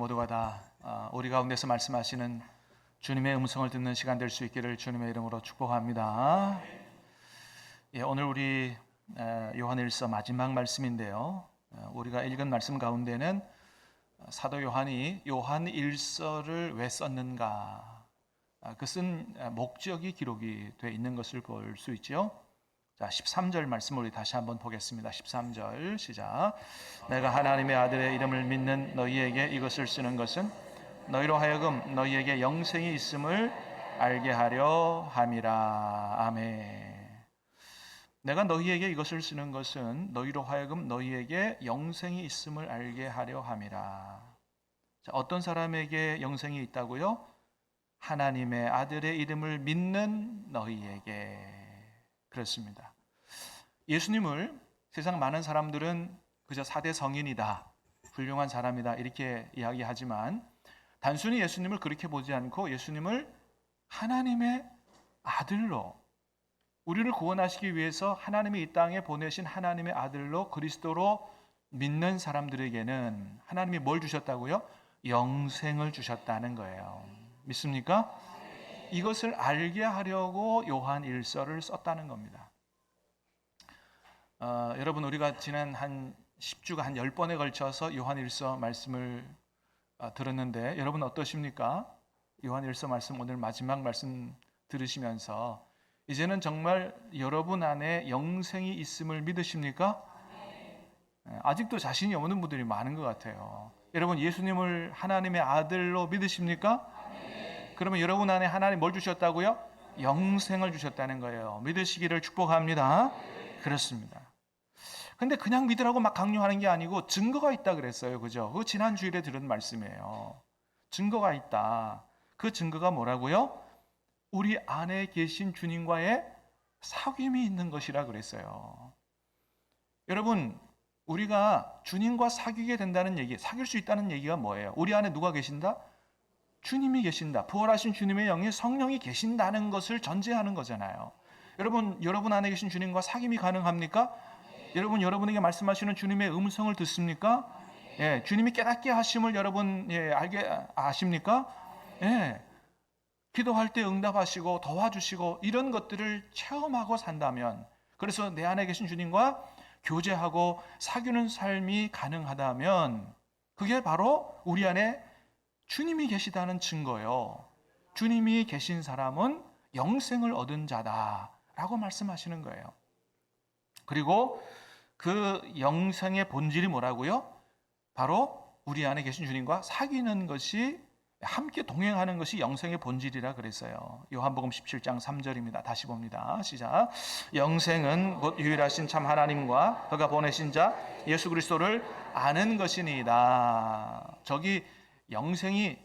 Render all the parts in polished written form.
모두가 다 우리 가운데서 말씀하시는 주님의 음성을 듣는 시간 될 수 있기를 주님의 이름으로 축복합니다. 오늘 우리 요한일서 마지막 말씀인데요. 우리가 읽은 말씀 가운데는 사도 요한이 요한일서를 왜 썼는가, 그 쓴 목적이 기록이 되어 있는 것을 볼 수 있죠. 자, 13절 말씀을 우리 다시 한번 보겠습니다. 13절 시작. 내가 하나님의 아들의 이름을 믿는 너희에게 이것을 쓰는 것은 너희로 하여금 너희에게 영생이 있음을 알게 하려 함이라. 아멘. 내가 너희에게 이것을 쓰는 것은 너희로 하여금 너희에게 영생이 있음을 알게 하려 함이라. 자, 어떤 사람에게 영생이 있다고요? 하나님의 아들의 이름을 믿는 너희에게. 그렇습니다. 예수님을 세상 많은 사람들은 그저 4대 성인이다, 훌륭한 사람이다 이렇게 이야기하지만 단순히 예수님을 그렇게 보지 않고 예수님을 하나님의 아들로, 우리를 구원하시기 위해서 하나님이 이 땅에 보내신 하나님의 아들로 그리스도로 믿는 사람들에게는 하나님이 뭘 주셨다고요? 영생을 주셨다는 거예요. 믿습니까? 이것을 알게 하려고 요한 일서를 썼다는 겁니다. 여러분, 우리가 지난 한 10주가 한 10번에 걸쳐서 요한 일서 말씀을 들었는데 여러분 어떠십니까? 요한 일서 말씀 오늘 마지막 말씀 들으시면서 이제는 정말 여러분 안에 영생이 있음을 믿으십니까? 아직도 자신이 없는 분들이 많은 것 같아요. 여러분, 예수님을 하나님의 아들로 믿으십니까? 그러면 여러분 안에 하나님 뭘 주셨다고요? 영생을 주셨다는 거예요. 믿으시기를 축복합니다. 그렇습니다. 근데 그냥 믿으라고 막 강요하는 게 아니고 증거가 있다 그랬어요. 그죠? 그 지난 주일에 들은 말씀이에요. 증거가 있다. 그 증거가 뭐라고요? 우리 안에 계신 주님과의 사귐이 있는 것이라 그랬어요. 여러분, 우리가 주님과 사귀게 된다는 얘기, 사귈 수 있다는 얘기가 뭐예요? 우리 안에 누가 계신다? 주님이 계신다. 부활하신 주님의 영이, 성령이 계신다는 것을 전제하는 거잖아요. 여러분 안에 계신 주님과 사귐이 가능합니까? 여러분에게 말씀하시는 주님의 음성을 듣습니까? 예, 주님이 깨닫게 하심을 여러분 알게 아십니까? 예, 기도할 때 응답하시고 도와주시고 이런 것들을 체험하고 산다면, 그래서 내 안에 계신 주님과 교제하고 사귀는 삶이 가능하다면 그게 바로 우리 안에 주님이 계시다는 증거예요. 주님이 계신 사람은 영생을 얻은 자다라고 말씀하시는 거예요. 그리고 그 영생의 본질이 뭐라고요? 바로 우리 안에 계신 주님과 사귀는 것이, 함께 동행하는 것이 영생의 본질이라 그랬어요. 요한복음 17장 3절입니다. 다시 봅니다. 시작. 영생은 곧 유일하신 참 하나님과 그가 보내신 자 예수 그리스도를 아는 것이니이다. 저기 영생이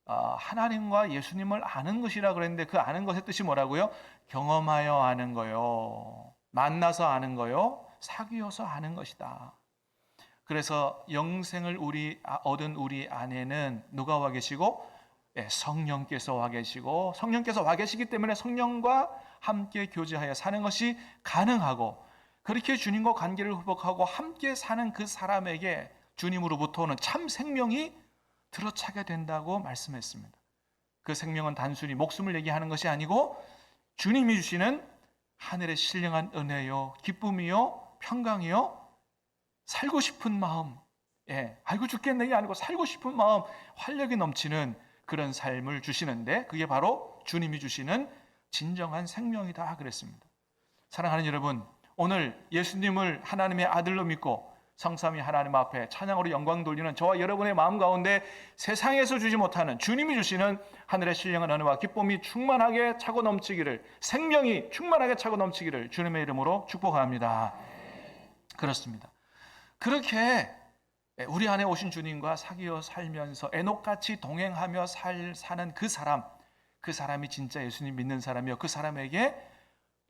하나님과 예수님을 아는 것이라 그랬는데 그 아는 것의 뜻이 뭐라고요? 경험하여 아는 거요, 만나서 아는 거요, 사귀어서 아는 것이다. 그래서 영생을 얻은 우리 안에는 누가 와 계시고? 성령께서 와 계시고, 성령께서 와 계시기 때문에 성령과 함께 교제하여 사는 것이 가능하고, 그렇게 주님과 관계를 회복하고 함께 사는 그 사람에게 주님으로부터 오는 참 생명이 들어차게 된다고 말씀했습니다. 그 생명은 단순히 목숨을 얘기하는 것이 아니고 주님이 주시는 하늘의 신령한 은혜요, 기쁨이요, 평강이요, 살고 싶은 마음, 알고 죽겠네 게 아니고 살고 싶은 마음, 활력이 넘치는 그런 삶을 주시는데 그게 바로 주님이 주시는 진정한 생명이다 그랬습니다. 사랑하는 여러분, 오늘 예수님을 하나님의 아들로 믿고 성삼위 하나님 앞에 찬양으로 영광 돌리는 저와 여러분의 마음 가운데 세상에서 주지 못하는 주님이 주시는 하늘의 신령한 은혜와 기쁨이 충만하게 차고 넘치기를, 생명이 충만하게 차고 넘치기를 주님의 이름으로 축복합니다. 그렇습니다. 그렇게 우리 안에 오신 주님과 사귀어 살면서 에녹같이 동행하며 사는 그 사람이 진짜 예수님 믿는 사람이요, 그 사람에게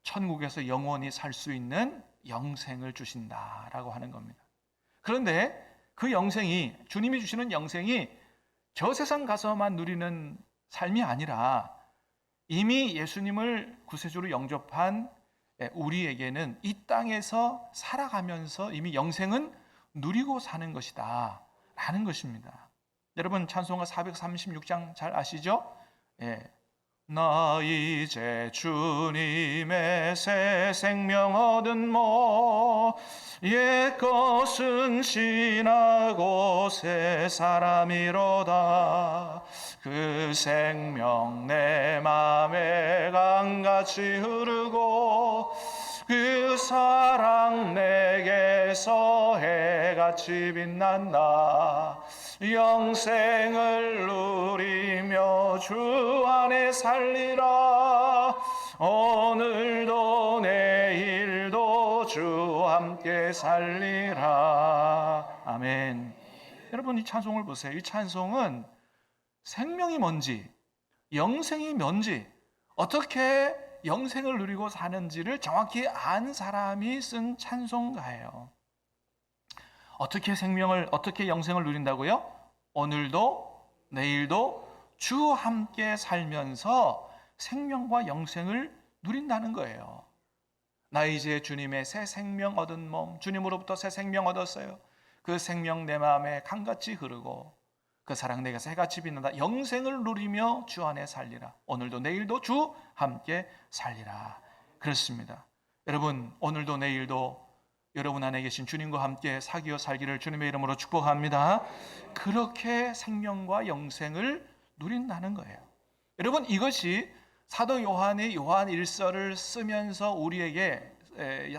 천국에서 영원히 살 수 있는 영생을 주신다라고 하는 겁니다. 그런데 그 영생이, 주님이 주시는 영생이 저 세상 가서만 누리는 삶이 아니라 이미 예수님을 구세주로 영접한 우리에게는 이 땅에서 살아가면서 이미 영생은 누리고 사는 것이다 라는 것입니다. 여러분 찬송가 436장 잘 아시죠? 예. 나 이제 주님의 새 생명 얻은 뭐 옛것은 지나고 새 사람이로다. 그 생명 내 맘에 강같이 흐르고 그 사랑 내게서 해같이 빛난다. 영생을 누리며 주 안에 살리라. 오늘도 내일도 주 함께 살리라. 아멘. 여러분 이 찬송을 보세요. 이 찬송은 생명이 뭔지, 영생이 뭔지, 어떻게 영생을 누리고 사는지를 정확히 안 사람이 쓴 찬송가예요. 어떻게 생명을, 어떻게 영생을 누린다고요? 오늘도 내일도 주 함께 살면서 생명과 영생을 누린다는 거예요. 나 이제 주님의 새 생명 얻은 몸, 주님으로부터 새 생명 얻었어요. 그 생명 내 마음에 강같이 흐르고 그 사랑 내가 새같이 빛난다. 영생을 누리며 주 안에 살리라. 오늘도 내일도 주 함께 살리라. 그렇습니다. 여러분 오늘도 내일도 여러분 안에 계신 주님과 함께 사귀어 살기를 주님의 이름으로 축복합니다. 그렇게 생명과 영생을 누린다는 거예요. 여러분 이것이 사도 요한이 요한 1서를 쓰면서 우리에게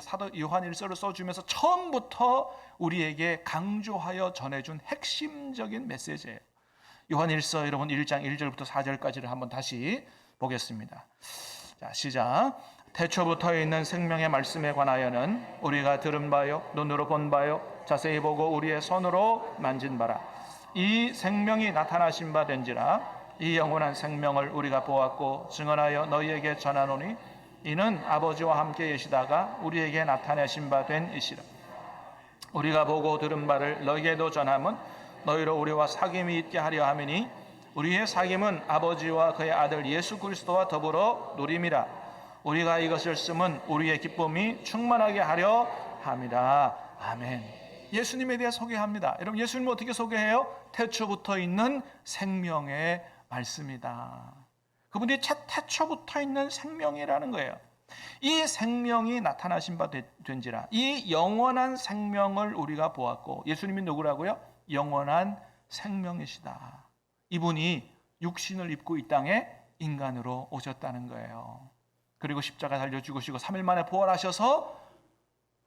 사도 요한 1서를 써주면서 처음부터 우리에게 강조하여 전해준 핵심적인 메시지예요. 요한 1서 여러분 1장 1절부터 4절까지를 한번 다시 보겠습니다. 자, 시작. 태초부터 있는 생명의 말씀에 관하여는 우리가 들은 바요 눈으로 본 바요 자세히 보고 우리의 손으로 만진 바라. 이 생명이 나타나신 바 된지라. 이 영원한 생명을 우리가 보았고 증언하여 너희에게 전하노니 이는 아버지와 함께 계시다가 우리에게 나타내신 바 된 이시라. 우리가 보고 들은 바를 너희에게도 전함은 너희로 우리와 사귐이 있게 하려 함이니 우리의 사귐은 아버지와 그의 아들 예수 그리스도와 더불어 누림이라. 우리가 이것을 쓰면 우리의 기쁨이 충만하게 하려 함이라. 아멘. 예수님에 대해 소개합니다. 여러분 예수님을 어떻게 소개해요? 태초부터 있는 생명의 말씀이다. 그분이 태초부터 있는 생명이라는 거예요. 이 생명이 나타나신 바 된지라. 이 영원한 생명을 우리가 보았고, 예수님이 누구라고요? 영원한 생명이시다. 이분이 육신을 입고 이 땅에 인간으로 오셨다는 거예요. 그리고 십자가 달려 죽으시고 3일 만에 부활하셔서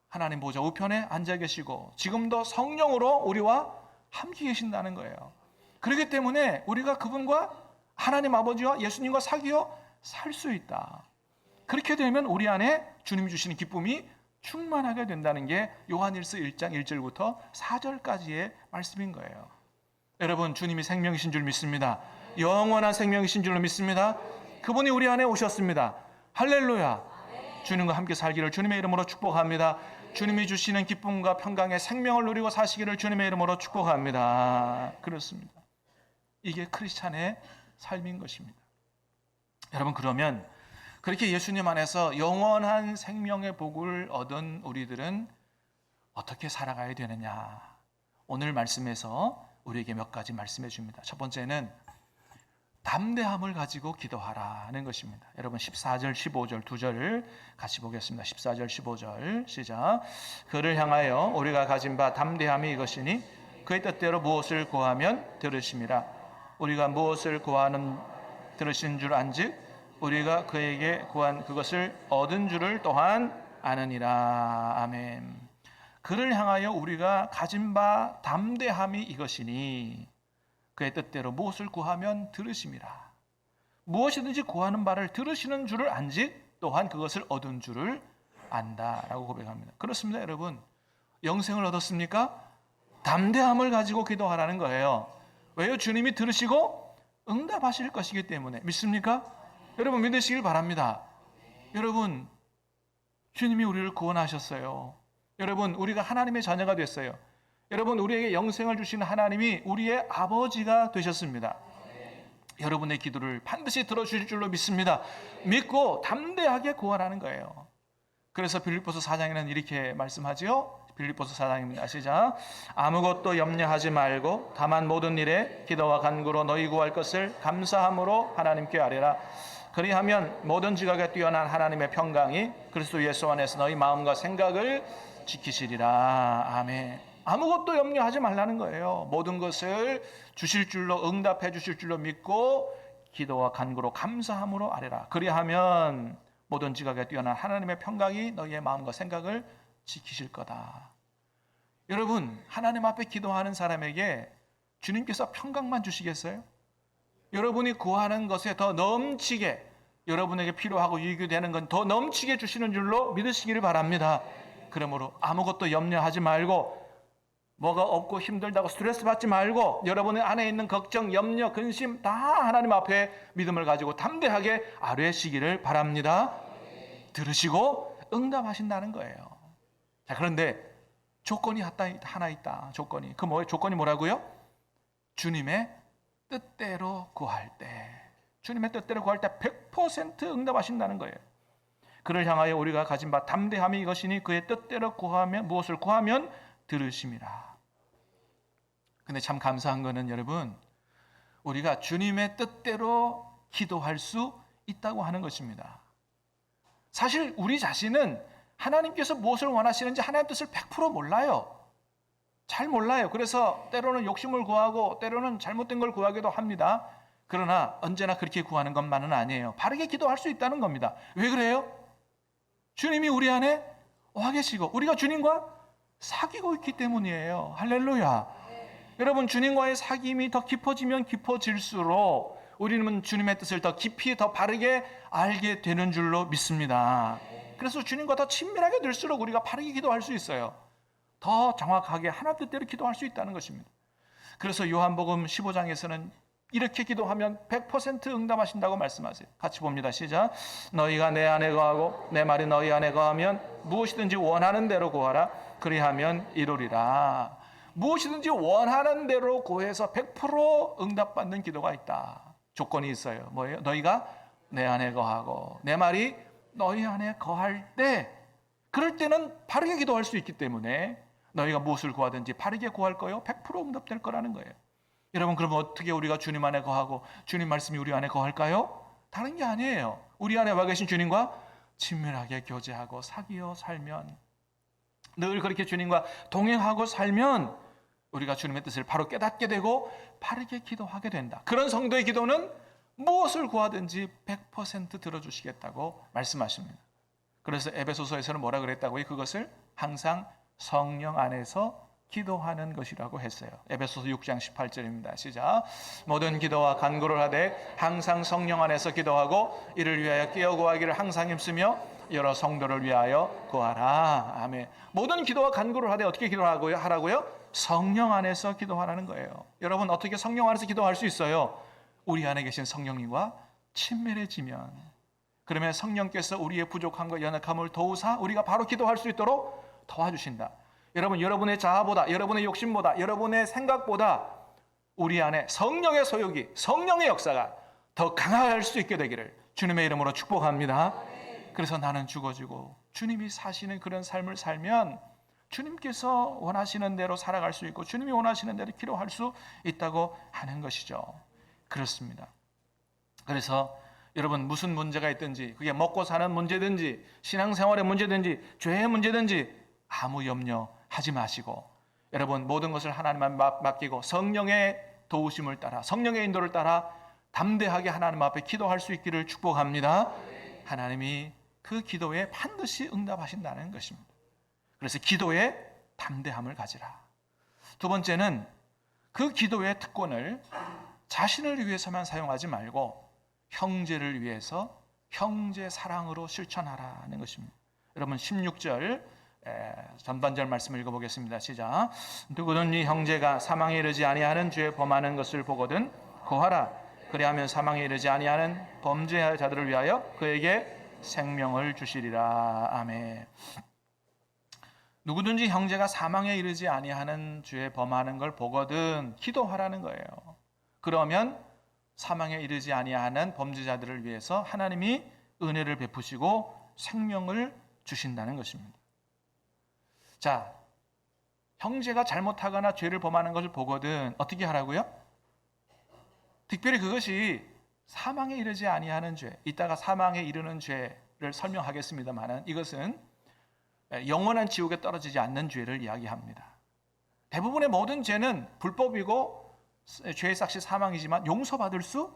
하나님 보좌 우편에 앉아 계시고 지금도 성령으로 우리와 함께 계신다는 거예요. 그렇기 때문에 우리가 그분과 하나님 아버지와 예수님과 사귀어 살 수 있다. 그렇게 되면 우리 안에 주님이 주시는 기쁨이 충만하게 된다는 게 요한일서 1장 1절부터 4절까지의 말씀인 거예요. 여러분 주님이 생명이신 줄 믿습니다. 영원한 생명이신 줄로 믿습니다. 그분이 우리 안에 오셨습니다. 할렐루야. 주님과 함께 살기를 주님의 이름으로 축복합니다. 주님이 주시는 기쁨과 평강의 생명을 누리고 사시기를 주님의 이름으로 축복합니다. 그렇습니다. 이게 크리스찬의 삶인 것입니다. 여러분 그러면 그렇게 예수님 안에서 영원한 생명의 복을 얻은 우리들은 어떻게 살아가야 되느냐? 오늘 말씀에서 우리에게 몇 가지 말씀해 줍니다. 첫 번째는 담대함을 가지고 기도하라는 것입니다. 여러분 14절 15절 두 절을 같이 보겠습니다. 14절 15절 시작. 그를 향하여 우리가 가진 바 담대함이 이것이니 그의 뜻대로 무엇을 구하면 들으심이라. 우리가 무엇을 구하는 들으신 줄 안즉 우리가 그에게 구한 그것을 얻은 줄을 또한 아느니라. 아멘. 그를 향하여 우리가 가진 바 담대함이 이것이니 그의 뜻대로 무엇을 구하면 들으심이라. 무엇이든지 구하는 바를 들으시는 줄을 안즉 또한 그것을 얻은 줄을 안다라고 고백합니다. 그렇습니다, 여러분. 영생을 얻었습니까? 담대함을 가지고 기도하라는 거예요. 왜요? 주님이 들으시고 응답하실 것이기 때문에. 믿습니까? 여러분 믿으시길 바랍니다. 여러분 주님이 우리를 구원하셨어요. 여러분 우리가 하나님의 자녀가 됐어요. 여러분 우리에게 영생을 주시는 하나님이 우리의 아버지가 되셨습니다. 여러분의 기도를 반드시 들어주실 줄로 믿습니다. 믿고 담대하게 구원하는 거예요. 그래서 빌립보서 4장에는 이렇게 말씀하지요. 빌립보서 4장입니다. 시작. 아무것도 염려하지 말고 다만 모든 일에 기도와 간구로 너희 구할 것을 감사함으로 하나님께 아뢰라. 그리하면 모든 지각에 뛰어난 하나님의 평강이 그리스도 예수 안에서 너희 마음과 생각을 지키시리라. 아멘. 아무것도 염려하지 말라는 거예요. 모든 것을 주실 줄로, 응답해 주실 줄로 믿고 기도와 간구로 감사함으로 아뢰라. 그리하면 모든 지각에 뛰어난 하나님의 평강이 너희의 마음과 생각을 지키실 거다. 여러분, 하나님 앞에 기도하는 사람에게 주님께서 평강만 주시겠어요? 여러분이 구하는 것에 더 넘치게, 여러분에게 필요하고 유익이 되는 건 더 넘치게 주시는 줄로 믿으시기를 바랍니다. 그러므로 아무것도 염려하지 말고, 뭐가 없고 힘들다고 스트레스 받지 말고, 여러분의 안에 있는 걱정, 염려, 근심 다 하나님 앞에 믿음을 가지고 담대하게 아뢰시기를 바랍니다. 들으시고 응답하신다는 거예요. 자, 그런데 조건이 하나 있다. 조건이. 조건이 뭐라고요? 주님의 뜻대로 구할 때, 주님의 뜻대로 구할 때 100% 응답하신다는 거예요. 그를 향하여 우리가 가진 바 담대함이 이것이니 그의 뜻대로 구하면, 무엇을 구하면 들으심이라. 근데 참 감사한 거는 여러분, 우리가 주님의 뜻대로 기도할 수 있다고 하는 것입니다. 사실 우리 자신은 하나님께서 무엇을 원하시는지 하나님의 뜻을 100% 몰라요. 잘 몰라요. 그래서 때로는 욕심을 구하고 때로는 잘못된 걸 구하기도 합니다. 그러나 언제나 그렇게 구하는 것만은 아니에요. 바르게 기도할 수 있다는 겁니다. 왜 그래요? 주님이 우리 안에 와 계시고 우리가 주님과 사귀고 있기 때문이에요. 할렐루야. 여러분, 주님과의 사귐이 더 깊어지면 깊어질수록 우리는 주님의 뜻을 더 깊이 더 바르게 알게 되는 줄로 믿습니다. 그래서 주님과 더 친밀하게 될수록 우리가 바르게 기도할 수 있어요. 더 정확하게 하나님 뜻대로 기도할 수 있다는 것입니다. 그래서 요한복음 15장에서는 이렇게 기도하면 100% 응답하신다고 말씀하세요. 같이 봅니다. 시작. 너희가 내 안에 거하고 내 말이 너희 안에 거하면 무엇이든지 원하는 대로 구하라. 그리하면 이루리라. 무엇이든지 원하는 대로 구해서 100% 응답받는 기도가 있다. 조건이 있어요. 뭐예요? 너희가 내 안에 거하고 내 말이 너희 안에 거할 때, 그럴 때는 바르게 기도할 수 있기 때문에 너희가 무엇을 구하든지 바르게 구할 거요 100% 응답될 거라는 거예요. 여러분, 그러면 어떻게 우리가 주님 안에 거하고 주님 말씀이 우리 안에 거할까요? 다른 게 아니에요. 우리 안에 와 계신 주님과 친밀하게 교제하고 사귀어 살면, 늘 그렇게 주님과 동행하고 살면 우리가 주님의 뜻을 바로 깨닫게 되고 바르게 기도하게 된다. 그런 성도의 기도는 무엇을 구하든지 100% 들어주시겠다고 말씀하십니다. 그래서 에베소서에서는 뭐라 그랬다고요? 그것을 항상 성령 안에서 기도하는 것이라고 했어요. 에베소서 6장 18절입니다. 시작. 모든 기도와 간구를 하되 항상 성령 안에서 기도하고 이를 위하여 깨어 구하기를 항상 힘쓰며 여러 성도를 위하여 구하라. 아멘. 모든 기도와 간구를 하되 어떻게 하라고요? 성령 안에서 기도하라는 거예요. 여러분, 어떻게 성령 안에서 기도할 수 있어요? 우리 안에 계신 성령님과 친밀해지면, 그러면 성령께서 우리의 부족한 것, 연약함을 도우사 우리가 바로 기도할 수 있도록 도와주신다. 여러분, 여러분의 자아보다, 여러분의 욕심보다, 여러분의 생각보다 우리 안에 성령의 소욕이, 성령의 역사가 더 강할 수 있게 되기를 주님의 이름으로 축복합니다. 그래서 나는 죽어지고 주님이 사시는 그런 삶을 살면 주님께서 원하시는 대로 살아갈 수 있고 주님이 원하시는 대로 기도할 수 있다고 하는 것이죠. 그렇습니다. 그래서 여러분, 무슨 문제가 있든지, 그게 먹고 사는 문제든지 신앙생활의 문제든지 죄의 문제든지 아무 염려하지 마시고, 여러분, 모든 것을 하나님만 맡기고 성령의 도우심을 따라, 성령의 인도를 따라 담대하게 하나님 앞에 기도할 수 있기를 축복합니다. 하나님이 그 기도에 반드시 응답하신다는 것입니다. 그래서 기도에 담대함을 가지라. 두 번째는 그 기도의 특권을 자신을 위해서만 사용하지 말고 형제를 위해서 형제 사랑으로 실천하라는 것입니다. 여러분, 16절 전반절 말씀을 읽어보겠습니다. 시작. 누구든지 형제가 사망에 이르지 아니하는 죄에 범하는 것을 보거든 고하라. 그리하면 사망에 이르지 아니하는 범죄자들을 위하여 그에게 생명을 주시리라. 아멘. 누구든지 형제가 사망에 이르지 아니하는 죄에 범하는 걸 보거든 기도하라는 거예요. 그러면 사망에 이르지 아니하는 범죄자들을 위해서 하나님이 은혜를 베푸시고 생명을 주신다는 것입니다. 자, 형제가 잘못하거나 죄를 범하는 것을 보거든 어떻게 하라고요? 특별히 그것이 사망에 이르지 아니하는 죄, 이따가 사망에 이르는 죄를 설명하겠습니다만은 이것은 영원한 지옥에 떨어지지 않는 죄를 이야기합니다. 대부분의 모든 죄는 불법이고 죄의 삭시 사망이지만 용서받을 수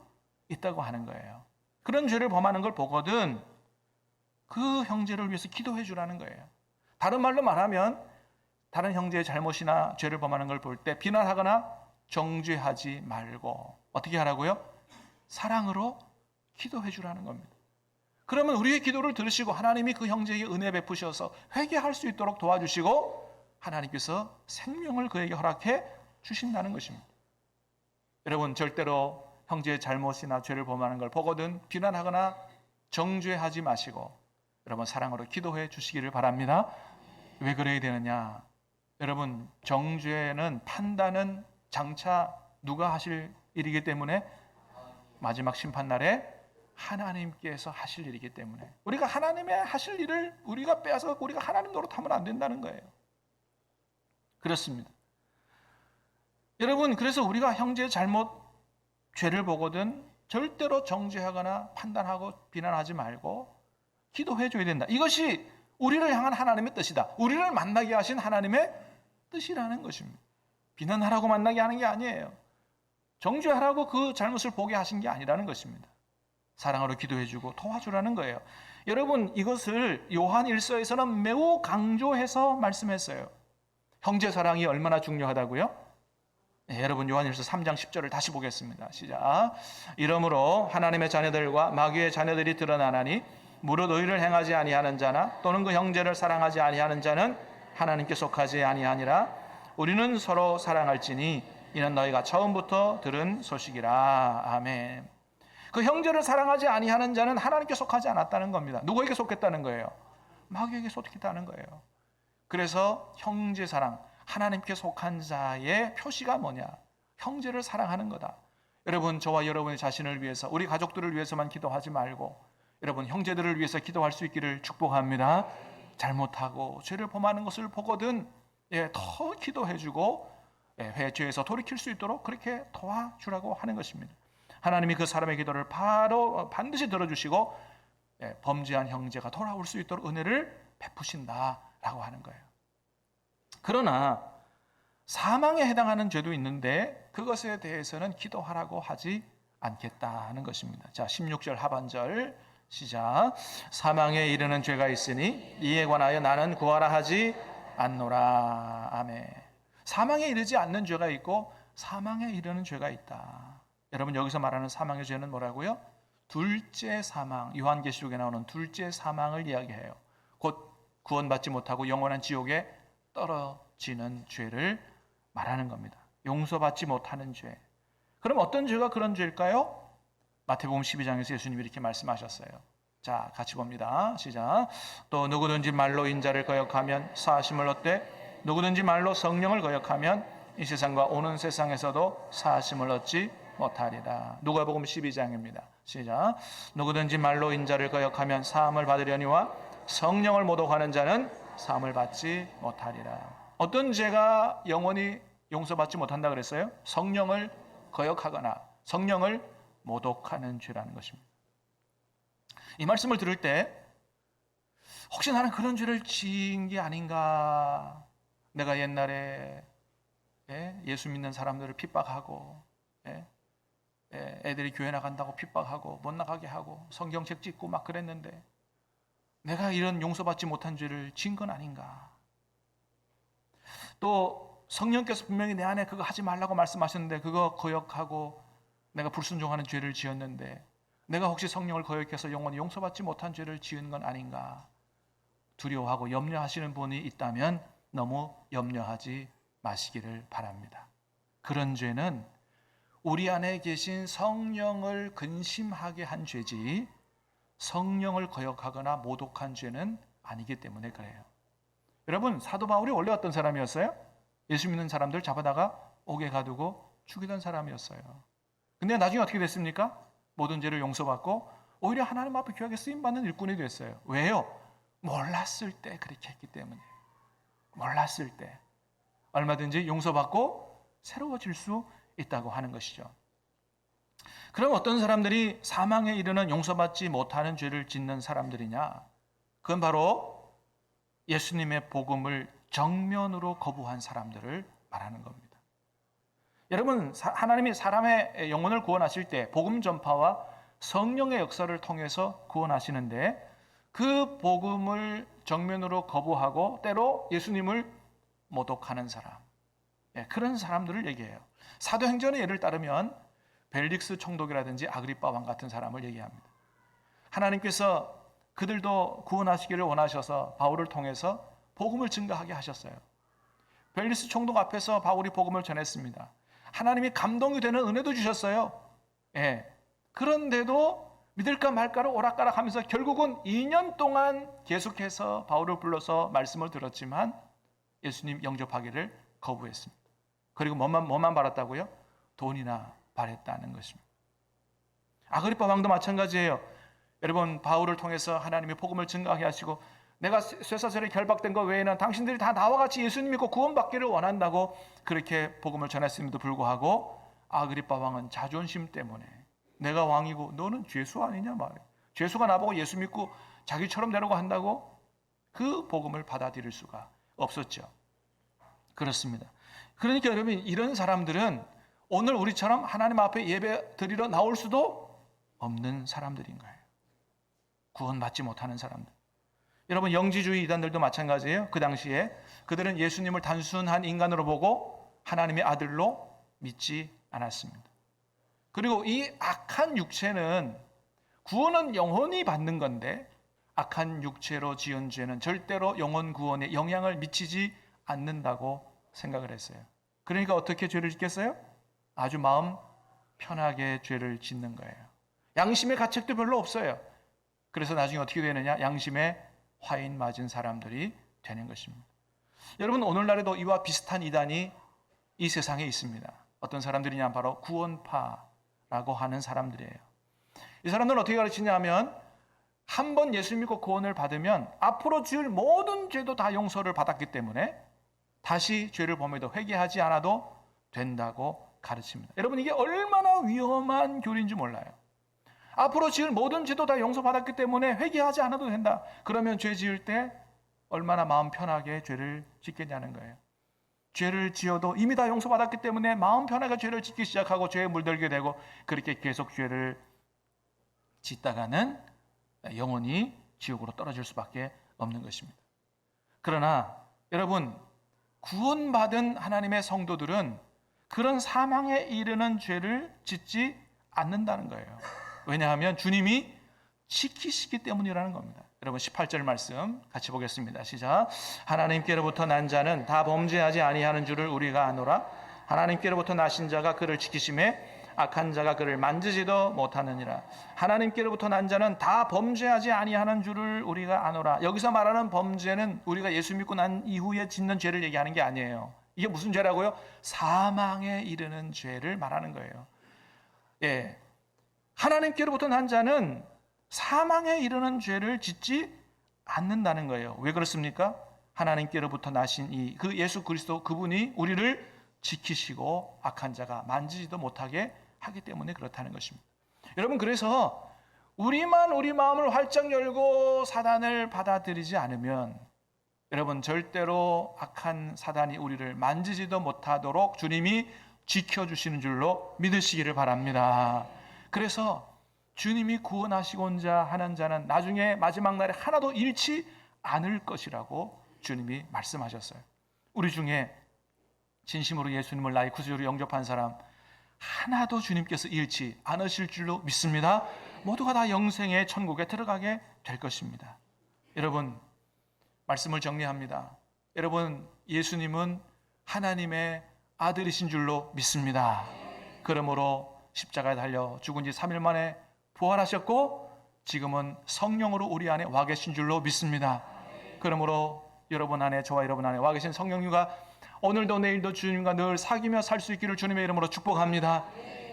있다고 하는 거예요. 그런 죄를 범하는 걸 보거든 그 형제를 위해서 기도해 주라는 거예요. 다른 말로 말하면 다른 형제의 잘못이나 죄를 범하는 걸 볼 때 비난하거나 정죄하지 말고 어떻게 하라고요? 사랑으로 기도해 주라는 겁니다. 그러면 우리의 기도를 들으시고 하나님이 그 형제에게 은혜 베푸셔서 회개할 수 있도록 도와주시고 하나님께서 생명을 그에게 허락해 주신다는 것입니다. 여러분 절대로 형제의 잘못이나 죄를 범하는 걸 보거든 비난하거나 정죄하지 마시고 여러분 사랑으로 기도해 주시기를 바랍니다. 왜 그래야 되느냐? 여러분 정죄는 판단은 장차 누가 하실 일이기 때문에 마지막 심판날에 하나님께서 하실 일이기 때문에 우리가 하나님의 하실 일을 우리가 빼앗아 우리가 하나님 노릇하면 안 된다는 거예요. 그렇습니다. 여러분 그래서 우리가 형제의 잘못 죄를 보거든 절대로 정죄하거나 판단하고 비난하지 말고 기도해 줘야 된다. 이것이 우리를 향한 하나님의 뜻이다. 우리를 만나게 하신 하나님의 뜻이라는 것입니다. 비난하라고 만나게 하는 게 아니에요. 정죄하라고 그 잘못을 보게 하신 게 아니라는 것입니다. 사랑으로 기도해 주고 도와주라는 거예요. 여러분 이것을 요한 1서에서는 매우 강조해서 말씀했어요. 형제 사랑이 얼마나 중요하다고요? 네, 여러분 요한 1서 3장 10절을 다시 보겠습니다. 시작. 이러므로 하나님의 자녀들과 마귀의 자녀들이 드러나나니 무릇 의를 행하지 아니하는 자나 또는 그 형제를 사랑하지 아니하는 자는 하나님께 속하지 아니하니라. 우리는 서로 사랑할지니 이는 너희가 처음부터 들은 소식이라. 아멘. 그 형제를 사랑하지 아니하는 자는 하나님께 속하지 않았다는 겁니다. 누구에게 속했다는 거예요? 마귀에게 속했다는 거예요. 그래서 형제 사랑, 하나님께 속한 자의 표시가 뭐냐? 형제를 사랑하는 거다. 여러분 저와 여러분의 자신을 위해서 우리 가족들을 위해서만 기도하지 말고 여러분 형제들을 위해서 기도할 수 있기를 축복합니다. 잘못하고 죄를 범하는 것을 보거든 더 기도해주고 죄에서 돌이킬 수 있도록 그렇게 도와주라고 하는 것입니다. 하나님이 그 사람의 기도를 반드시 들어주시고 범죄한 형제가 돌아올 수 있도록 은혜를 베푸신다라고 하는 거예요. 그러나 사망에 해당하는 죄도 있는데 그것에 대해서는 기도하라고 하지 않겠다는 것입니다. 자, 16절 하반절 시작. 사망에 이르는 죄가 있으니 이에 관하여 나는 구하라 하지 않노라. 아멘. 사망에 이르지 않는 죄가 있고 사망에 이르는 죄가 있다. 여러분 여기서 말하는 사망의 죄는 뭐라고요? 둘째 사망, 요한계시록에 나오는 둘째 사망을 이야기해요. 곧 구원받지 못하고 영원한 지옥에 떨어지는 죄를 말하는 겁니다. 용서받지 못하는 죄. 그럼 어떤 죄가 그런 죄일까요? 마태복음 12장에서 예수님이 이렇게 말씀하셨어요. 자, 같이 봅니다. 시작. 또 누구든지 말로 인자를 거역하면 사하심을 얻되 누구든지 말로 성령을 거역하면 이 세상과 오는 세상에서도 사하심을 얻지 못하리라. 누가복음 12장입니다. 시작. 누구든지 말로 인자를 거역하면 사함을 받으려니와 성령을 모독하는 자는 사함을 받지 못하리라. 어떤 죄가 영원히 용서받지 못한다 그랬어요? 성령을 거역하거나 성령을 모독하는 죄라는 것입니다. 이 말씀을 들을 때 혹시 나는 그런 죄를 지은 게 아닌가? 내가 옛날에 예수 믿는 사람들을 핍박하고 애들이 교회 나간다고 핍박하고 못 나가게 하고 성경책 찍고 막 그랬는데 내가 이런 용서받지 못한 죄를 지은 건 아닌가? 또 성령께서 분명히 내 안에 그거 하지 말라고 말씀하셨는데 그거 거역하고 내가 불순종하는 죄를 지었는데 내가 혹시 성령을 거역해서 영원히 용서받지 못한 죄를 지은 건 아닌가? 두려워하고 염려하시는 분이 있다면 너무 염려하지 마시기를 바랍니다. 그런 죄는 우리 안에 계신 성령을 근심하게 한 죄지 성령을 거역하거나 모독한 죄는 아니기 때문에 그래요. 여러분 사도 바울이 원래 어떤 사람이었어요? 예수 믿는 사람들 잡아다가 옥에 가두고 죽이던 사람이었어요. 근데 나중에 어떻게 됐습니까? 모든 죄를 용서받고 오히려 하나님 앞에 귀하게 쓰임받는 일꾼이 됐어요. 왜요? 몰랐을 때 그렇게 했기 때문에. 몰랐을 때. 얼마든지 용서받고 새로워질 수 있다고 하는 것이죠. 그럼 어떤 사람들이 사망에 이르는 용서받지 못하는 죄를 짓는 사람들이냐? 그건 바로 예수님의 복음을 정면으로 거부한 사람들을 말하는 겁니다. 여러분, 하나님이 사람의 영혼을 구원하실 때 복음 전파와 성령의 역사를 통해서 구원하시는데, 그 복음을 정면으로 거부하고 때로 예수님을 모독하는 사람, 그런 사람들을 얘기해요. 사도행전의 예를 따르면 벨릭스 총독이라든지 아그리빠 왕 같은 사람을 얘기합니다. 하나님께서 그들도 구원하시기를 원하셔서 바울을 통해서 복음을 증거하게 하셨어요. 벨릭스 총독 앞에서 바울이 복음을 전했습니다. 하나님이 감동이 되는 은혜도 주셨어요. 그런데도 믿을까 말까를 오락가락하면서 결국은 2년 동안 계속해서 바울을 불러서 말씀을 들었지만 예수님 영접하기를 거부했습니다. 그리고 뭐만 바랐다고요? 돈이나 바랬다는 것입니다. 아그리빠 왕도 마찬가지예요. 여러분, 바울을 통해서 하나님의 복음을 증거하게 하시고, 내가 쇠사슬에 결박된 것 외에는 당신들이 다 나와 같이 예수님 믿고 구원받기를 원한다고 그렇게 복음을 전했음에도 불구하고 아그리빠 왕은 자존심 때문에 내가 왕이고 너는 죄수 아니냐 말이에요. 죄수가 나보고 예수 믿고 자기처럼 되려고 한다고? 그 복음을 받아들일 수가 없었죠. 그렇습니다. 그러니까 여러분, 이런 사람들은 오늘 우리처럼 하나님 앞에 예배 드리러 나올 수도 없는 사람들인 거예요. 구원받지 못하는 사람들. 여러분, 영지주의 이단들도 마찬가지예요. 그 당시에 그들은 예수님을 단순한 인간으로 보고 하나님의 아들로 믿지 않았습니다. 그리고 이 악한 육체는, 구원은 영혼이 받는 건데 악한 육체로 지은 죄는 절대로 영혼 구원에 영향을 미치지 않는다고 생각을 했어요. 그러니까 어떻게 죄를 짓겠어요? 아주 마음 편하게 죄를 짓는 거예요. 양심의 가책도 별로 없어요. 그래서 나중에 어떻게 되느냐? 양심에 화인 맞은 사람들이 되는 것입니다. 여러분, 오늘날에도 이와 비슷한 이단이 이 세상에 있습니다. 어떤 사람들이냐? 바로 구원파라고 하는 사람들이에요. 이 사람들은 어떻게 가르치냐 하면, 한 번 예수 믿고 구원을 받으면 앞으로 지을 모든 죄도 다 용서를 받았기 때문에 다시 죄를 범해도 회개하지 않아도 된다고 가르칩니다. 여러분, 이게 얼마나 위험한 교리인지 몰라요. 앞으로 지을 모든 죄도 다 용서받았기 때문에 회개하지 않아도 된다. 그러면 죄 지을 때 얼마나 마음 편하게 죄를 짓겠냐는 거예요. 죄를 지어도 이미 다 용서받았기 때문에 마음 편하게 죄를 짓기 시작하고 죄에 물들게 되고, 그렇게 계속 죄를 짓다가는 영원히 지옥으로 떨어질 수밖에 없는 것입니다. 그러나 여러분, 구원받은 하나님의 성도들은 그런 사망에 이르는 죄를 짓지 않는다는 거예요. 왜냐하면 주님이 지키시기 때문이라는 겁니다. 여러분, 18절 말씀 같이 보겠습니다. 시작. 하나님께로부터 난 자는 다 범죄하지 아니하는 줄을 우리가 아노라. 하나님께로부터 나신 자가 그를 지키심에 악한 자가 그를 만지지도 못하느니라. 하나님께로부터 난 자는 다 범죄하지 아니하는 줄을 우리가 아노라. 여기서 말하는 범죄는 우리가 예수 믿고 난 이후에 짓는 죄를 얘기하는 게 아니에요. 이게 무슨 죄라고요? 사망에 이르는 죄를 말하는 거예요. 하나님께로부터 난 자는 사망에 이르는 죄를 짓지 않는다는 거예요. 왜 그렇습니까? 하나님께로부터 나신 그 예수 그리스도, 그분이 우리를 지키시고 악한 자가 만지지도 못하게 하기 때문에 그렇다는 것입니다. 여러분, 그래서 우리만 우리 마음을 활짝 열고 사단을 받아들이지 않으면 여러분, 절대로 악한 사단이 우리를 만지지도 못하도록 주님이 지켜주시는 줄로 믿으시기를 바랍니다. 그래서 주님이 구원하시고자 하는 자는 나중에 마지막 날에 하나도 잃지 않을 것이라고 주님이 말씀하셨어요. 우리 중에 진심으로 예수님을 나의 구주로 영접한 사람 하나도 주님께서 잃지 않으실 줄로 믿습니다. 모두가 다 영생의 천국에 들어가게 될 것입니다. 여러분, 말씀을 정리합니다. 여러분, 예수님은 하나님의 아들이신 줄로 믿습니다. 그러므로 십자가에 달려 죽은 지 3일 만에 부활하셨고 지금은 성령으로 우리 안에 와 계신 줄로 믿습니다. 그러므로 여러분 안에, 저와 여러분 안에 와 계신 성령님과 오늘도 내일도 주님과 늘 사귀며 살 수 있기를 주님의 이름으로 축복합니다.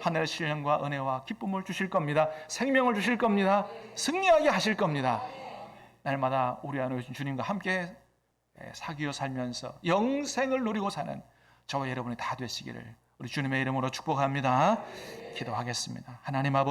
하늘의 신령과 은혜와 기쁨을 주실 겁니다. 생명을 주실 겁니다. 승리하게 하실 겁니다. 날마다 우리 안에 오신 주님과 함께 사귀어 살면서 영생을 누리고 사는 저와 여러분이 다 되시기를 우리 주님의 이름으로 축복합니다. 기도하겠습니다. 하나님 아버지,